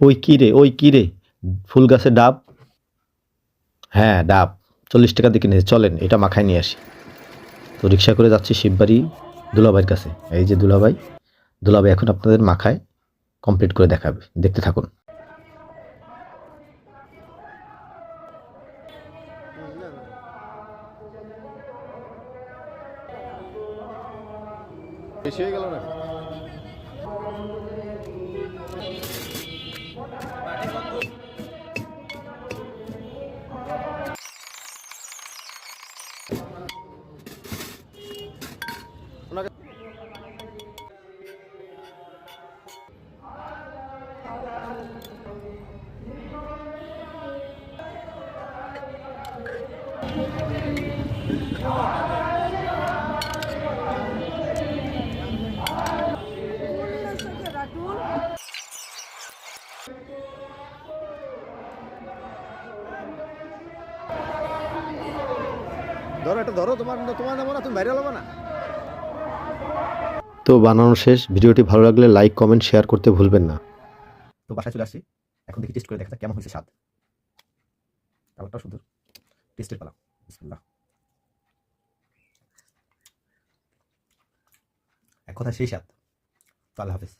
ওই কি রে, ফুল গাছে ডাব। হ্যাঁ ডাব, 40 টাকা দিয়ে কিনেছে, চলেন এটা মাখায় নিয়ে আসি। তো রিক্সা করে যাচ্ছি শিববাড়ি দুলাভাইয়ের কাছে। এই যে দুলাভাই, দুলাভাই এখন আপনাদের মাখায় কমপ্লিট করে দেখাবে, দেখতে থাকুন। বেশি হয়ে গেল না? ধরো, এটা ধরো, তোমার তোমার নেবো না, তুমি বাইরে হলো না। তো বানানো শেষ। ভিডিওটি ভালো লাগলে লাইক কমেন্ট শেয়ার করতে ভুলবেন না। তো বাসায় চলে আসছি, এখন দেখি টেস্ট করে দেখা যাক কেমন হয়েছে স্বাদ। কালারটা সুন্দর, টেস্টের পালা। বিসমিল্লাহ। এক কথা সেই স্বাদ। তো আল্লাহ হাফেজ।